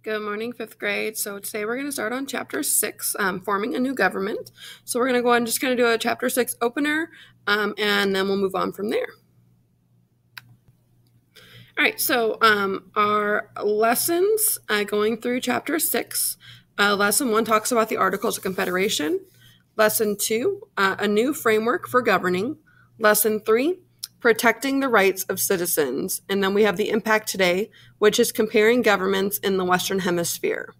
Good morning, fifth grade. So today we're going to start on chapter 6, forming a new government. So we're going to go on and just kind of do a chapter 6 opener, and then we'll move on from there. All right, so our lessons going through chapter 6. Lesson 1 talks about the Articles of Confederation. Lesson 2, a new framework for governing. Lesson 3, protecting the rights of citizens. And then we have the impact today, which is comparing governments in the Western Hemisphere.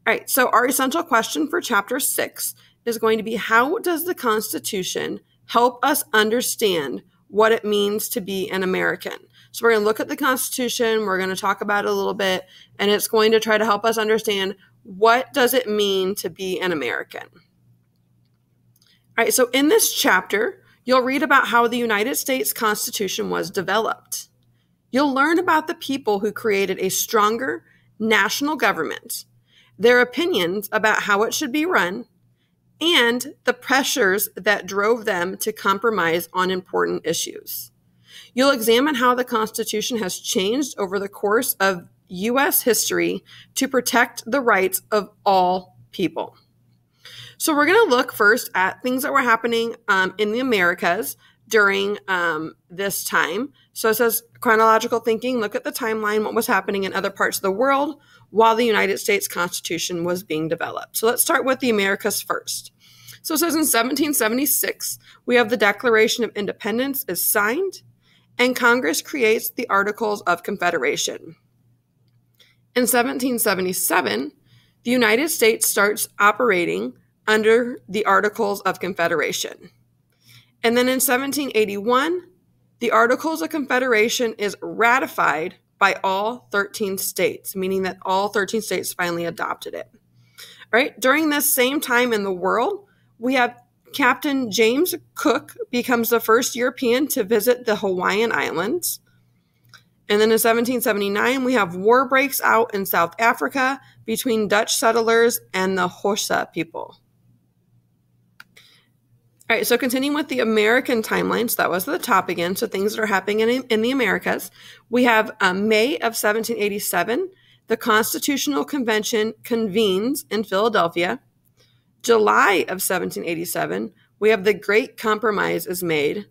All right, so our essential question for chapter 6 is going to be, how does the Constitution help us understand what it means to be an American? So we're going to look at the Constitution, we're going to talk about it a little bit, and it's going to try to help us understand what does it mean to be an American. All right, so in this chapter, you'll read about how the United States Constitution was developed. You'll learn about the people who created a stronger national government, their opinions about how it should be run, and the pressures that drove them to compromise on important issues. You'll examine how the Constitution has changed over the course of U.S. history to protect the rights of all people. So we're going to look first at things that were happening in the Americas during this time. So it says chronological thinking, look at the timeline, what was happening in other parts of the world while the United States Constitution was being developed. So let's start with the Americas first. So it says in 1776, we have the Declaration of Independence is signed, and Congress creates the Articles of Confederation. In 1777, the United States starts operating under the Articles of Confederation. And then in 1781, the Articles of Confederation is ratified by all 13 states, meaning that all 13 states finally adopted it. All right, during this same time in the world, we have Captain James Cook becomes the first European to visit the Hawaiian Islands. And then in 1779, we have war breaks out in South Africa between Dutch settlers and the Xhosa people. All right, so continuing with the American timeline, so that was the top again, so things that are happening in the Americas. We have May of 1787, the Constitutional Convention convenes in Philadelphia. July of 1787, we have the Great Compromise is made.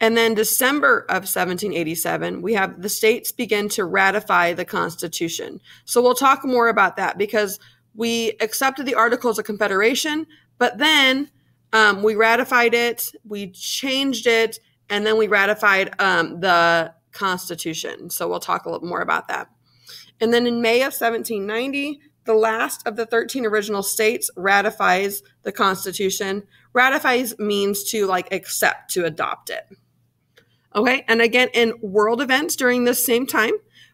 And then December of 1787, we have the states begin to ratify the Constitution. So we'll talk more about that because we accepted the Articles of Confederation, but then we ratified it, we changed it, and then we ratified the Constitution. So we'll talk a little more about that. And then in May of 1790, the last of the 13 original states ratifies the Constitution. Ratifies means to accept, to adopt it. Okay, and again, in world events during this same time,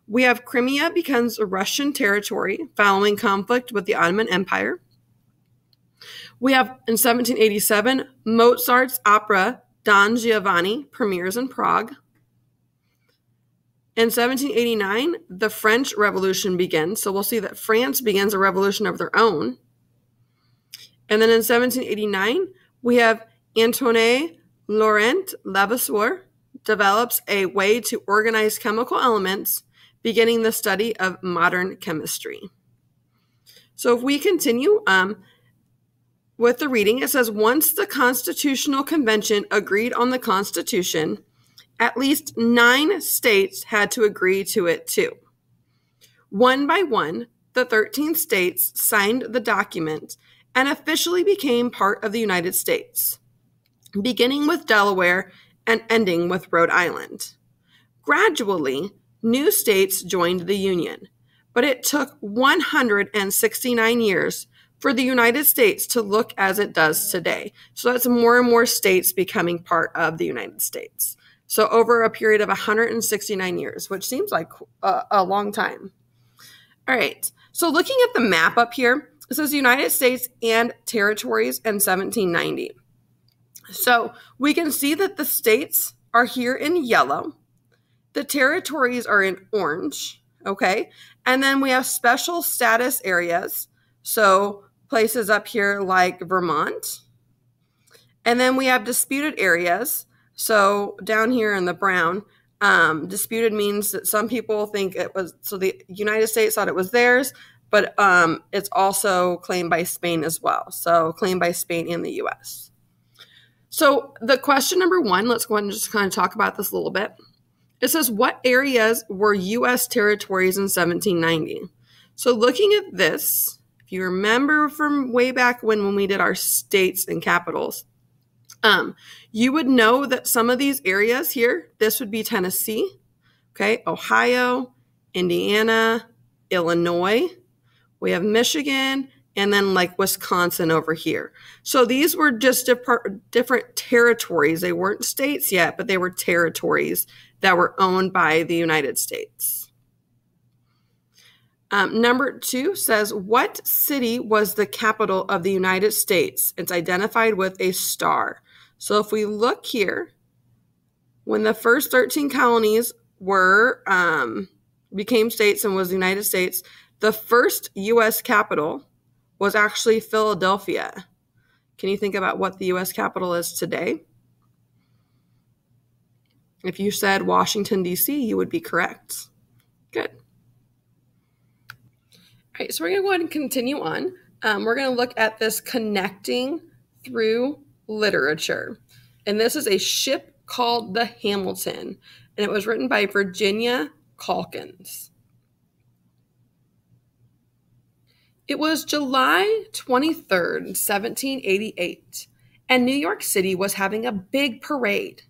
we have Crimea becomes a Russian territory following conflict with the Ottoman Empire. We have in 1787, Mozart's opera Don Giovanni premieres in Prague. In 1789, the French Revolution begins. So we'll see that France begins a revolution of their own. And then in 1789, we have Antoine Laurent Lavoisier develops a way to organize chemical elements, beginning the study of modern chemistry. So if we continue with the reading, it says, once the Constitutional Convention agreed on the Constitution, at least 9 states had to agree to it too. One by one, the 13 states signed the document and officially became part of the United States, beginning with Delaware and ending with Rhode Island. Gradually, new states joined the Union, but it took 169 years for the United States to look as it does today. So that's more and more states becoming part of the United States. So over a period of 169 years, which seems like a long time. All right, so looking at the map up here, it says United States and territories in 1790. So we can see that the states are here in yellow. The territories are in orange, okay? And then we have special status areas. So places up here like Vermont. And then we have disputed areas. So down here in the brown, Disputed means that some people think it was, so the United States thought it was theirs, but it's also claimed by Spain as well. So claimed by Spain and the U.S. So the question number one, let's go ahead and just kind of talk about this a little bit. It says, what areas were U.S. territories in 1790? So looking at this, if you remember from way back when we did our states and capitals, you would know that some of these areas here, this would be Tennessee, okay, Ohio, Indiana, Illinois, we have Michigan, and then like Wisconsin over here. So these were just different territories. They weren't states yet, but they were territories that were owned by the United States. Number two says, what city was the capital of the United States? It's identified with a star. So if we look here, when the first 13 colonies were became states and was the United States, the first U.S. capital was actually Philadelphia. Can you think about what the U.S. capital is today? If you said Washington, D.C., you would be correct. Good. All right, so we're going to go ahead and continue on. We're going to look at this connecting through literature. And this is a ship called the Hamilton, and it was written by Virginia Calkins. It was July 23rd, 1788, and New York City was having a big parade.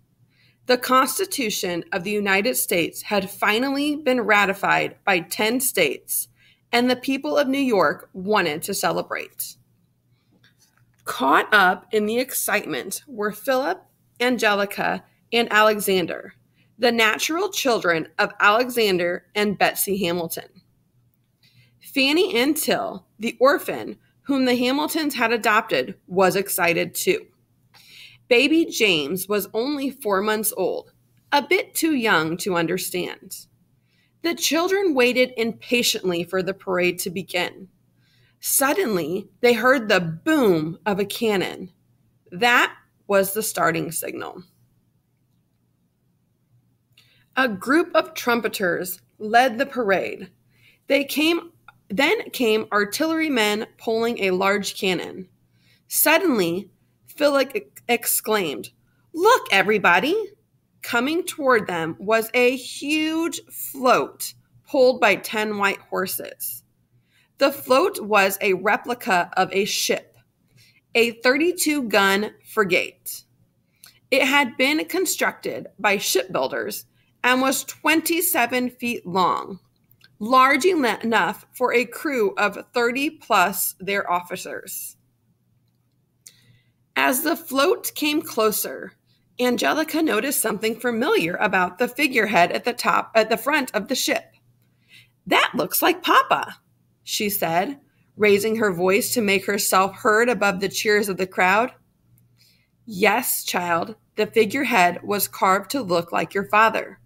The Constitution of the United States had finally been ratified by 10 states, and the people of New York wanted to celebrate. Caught up in the excitement were Philip, Angelica, and Alexander, the natural children of Alexander and Betsy Hamilton. Fanny Ann Till, the orphan whom the Hamiltons had adopted, was excited too. Baby James was only 4 months old, a bit too young to understand. The children waited impatiently for the parade to begin. Suddenly, they heard the boom of a cannon. That was the starting signal. A group of trumpeters led the parade. Then came artillerymen pulling a large cannon. Suddenly, Philip exclaimed, "Look, everybody!" Coming toward them was a huge float pulled by 10 white horses. The float was a replica of a ship, a 32-gun frigate. It had been constructed by shipbuilders and was 27 feet long, large enough for a crew of 30 plus their officers. As the float came closer, Angelica noticed something familiar about the figurehead at the front of the ship. "That looks like Papa," she said, raising her voice to make herself heard above the cheers of the crowd. "Yes, child, the figurehead was carved to look like your father,"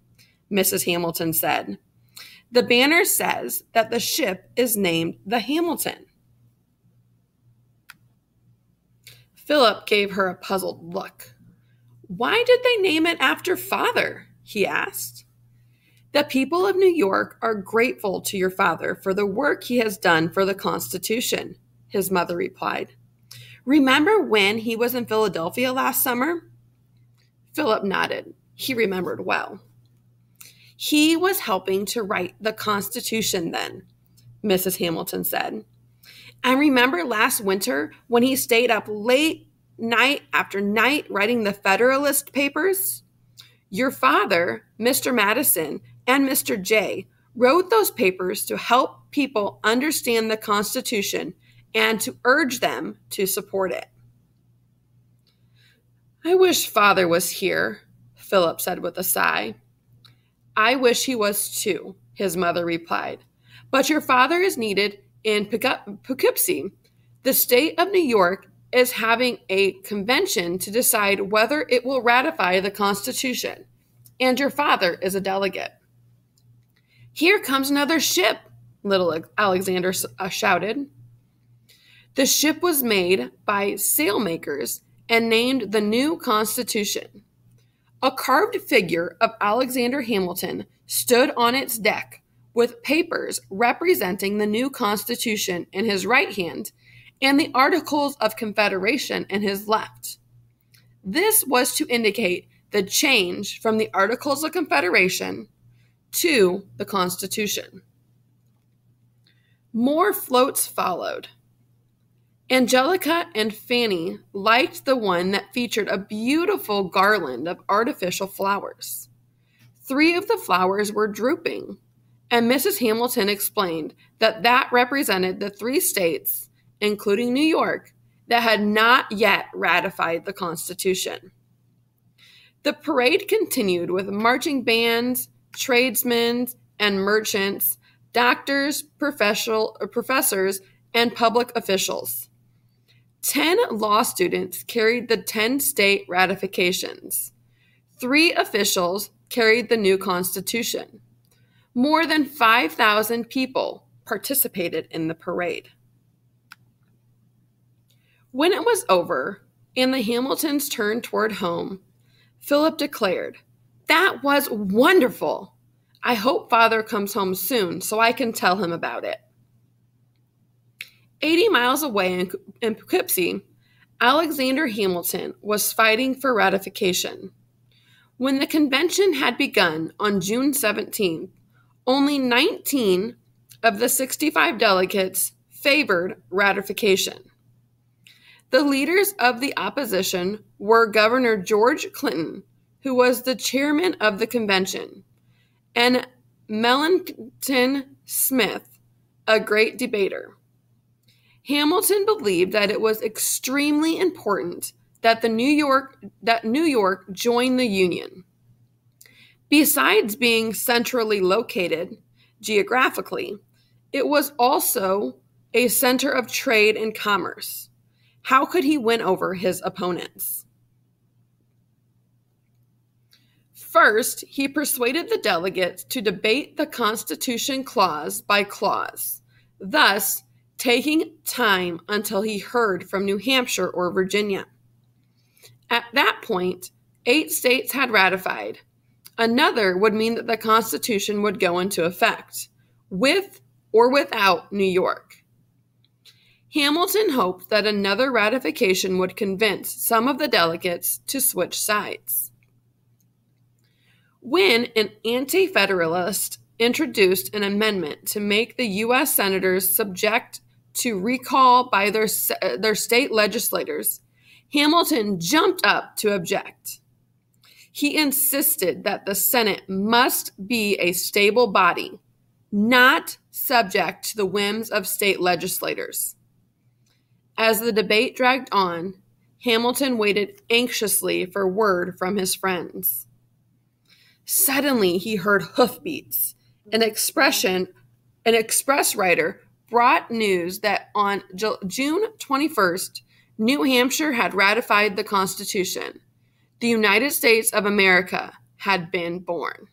Mrs. Hamilton said. "The banner says that the ship is named the Hamilton." Philip gave her a puzzled look. "Why did they name it after father?" he asked. "The people of New York are grateful to your father for the work he has done for the Constitution," his mother replied. "Remember when he was in Philadelphia last summer?" Philip nodded. He remembered well. "He was helping to write the Constitution then," Mrs. Hamilton said. "And remember last winter when he stayed up late night after night writing the Federalist Papers? Your father, Mr. Madison, and Mr. Jay wrote those papers to help people understand the Constitution and to urge them to support it." "I wish father was here," Philip said with a sigh. "I wish he was too," his mother replied. "But your father is needed in Poughkeepsie. The state of New York is having a convention to decide whether it will ratify the Constitution, and your father is a delegate." "Here comes another ship," little Alexander shouted. The ship was made by sailmakers and named the New Constitution. A carved figure of Alexander Hamilton stood on its deck with papers representing the new Constitution in his right hand and the Articles of Confederation in his left. This was to indicate the change from the Articles of Confederation to the Constitution. More floats followed. Angelica and Fanny liked the one that featured a beautiful garland of artificial flowers. 3 of the flowers were drooping, and Mrs. Hamilton explained that represented the 3 states, including New York, that had not yet ratified the Constitution. The parade continued with marching bands, tradesmen and merchants, doctors, professors, and public officials. 10 law students carried the 10 state ratifications. 3 officials carried the new Constitution. More than 5,000 people participated in the parade. When it was over and the Hamiltons turned toward home, Philip declared, "That was wonderful. I hope Father comes home soon so I can tell him about it." 80 miles away in Poughkeepsie, Alexander Hamilton was fighting for ratification. When the convention had begun on June 17th, only 19 of the 65 delegates favored ratification. The leaders of the opposition were Governor George Clinton, who was the chairman of the convention, and Melancton Smith, a great debater. Hamilton believed that it was extremely important that New York join the Union. Besides being centrally located geographically, it was also a center of trade and commerce. How could he win over his opponents? First, he persuaded the delegates to debate the Constitution clause by clause, thus taking time until he heard from New Hampshire or Virginia. At that point, 8 states had ratified. Another would mean that the Constitution would go into effect, with or without New York. Hamilton hoped that another ratification would convince some of the delegates to switch sides. When an anti-federalist introduced an amendment to make the U.S. senators subject to recall by their state legislators, Hamilton jumped up to object. He insisted that the Senate must be a stable body, not subject to the whims of state legislators. As the debate dragged on, Hamilton waited anxiously for word from his friends. Suddenly, he heard hoofbeats. An express rider brought news that on June 21st, New Hampshire had ratified the Constitution. The United States of America had been born.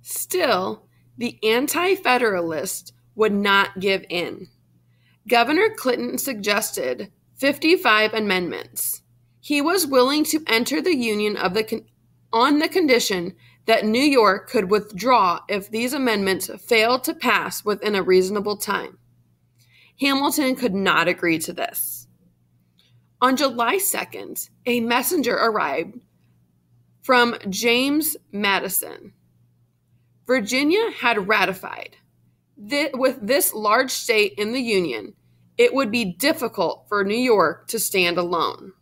Still, the anti-federalists would not give in. Governor Clinton suggested 55 amendments. He was willing to enter the Union on the condition that New York could withdraw if these amendments failed to pass within a reasonable time. Hamilton could not agree to this. On July 2nd, a messenger arrived from James Madison. Virginia had ratified. With this large state in the Union, it would be difficult for New York to stand alone.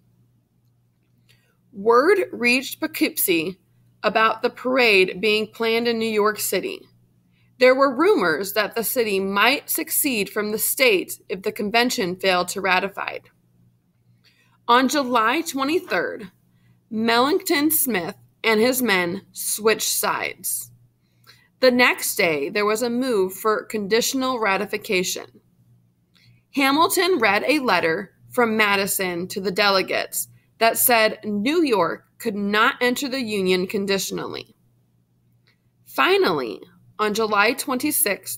Word reached Poughkeepsie about the parade being planned in New York City. There were rumors that the city might secede from the state if the convention failed to ratify. On July 23rd, Melancton Smith and his men switched sides. The next day, there was a move for conditional ratification. Hamilton read a letter from Madison to the delegates that said New York could not enter the Union conditionally. Finally, on July 26th,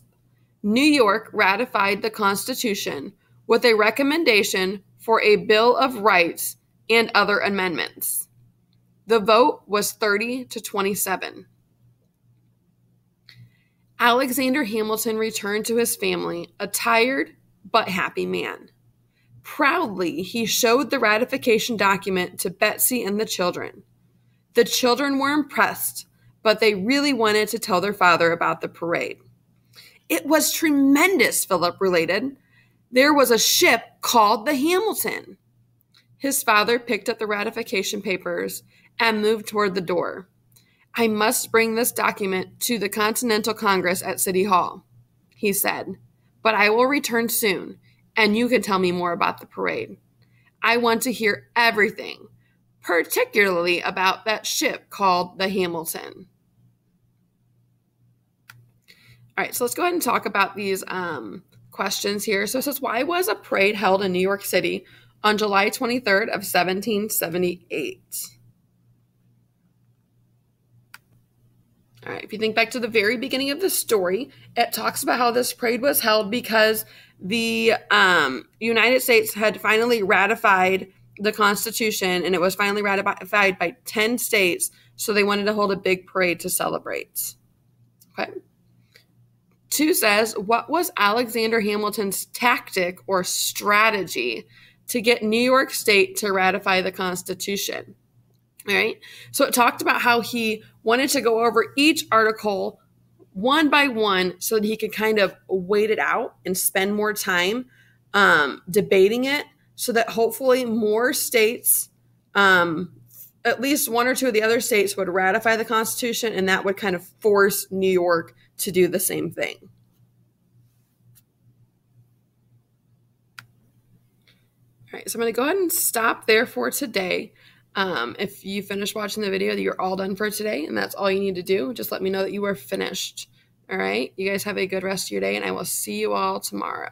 New York ratified the Constitution with a recommendation for a Bill of Rights and other amendments. The vote was 30 to 27. Alexander Hamilton returned to his family, a tired but happy man. Proudly, he showed the ratification document to Betsy and the children. The children were impressed, but they really wanted to tell their father about the parade. It was tremendous, Philip related. There was a ship called the Hamilton. His father picked up the ratification papers and moved toward the door. I must bring this document to the Continental Congress at City Hall, he said, but I will return soon, and you can tell me more about the parade. I want to hear everything, particularly about that ship called the Hamilton. All right, so let's go ahead and talk about these questions here. So it says, why was a parade held in New York City on July 23rd of 1778? All right, if you think back to the very beginning of the story, it talks about how this parade was held because the United States had finally ratified the Constitution, and it was finally ratified by 10 states, so they wanted to hold a big parade to celebrate. Okay. 2 says, what was Alexander Hamilton's tactic or strategy to get New York State to ratify the Constitution? All right. So it talked about how he wanted to go over each article one by one so that he could kind of wait it out and spend more time debating it so that hopefully more states, at least 1 or 2 of the other states would ratify the Constitution, and that would kind of force New York to do the same thing. All right, so I'm going to go ahead and stop there for today. If you finish watching the video, you're all done for today, and that's all you need to do. Just let me know that you are finished. All right, you guys have a good rest of your day, and I will see you all tomorrow.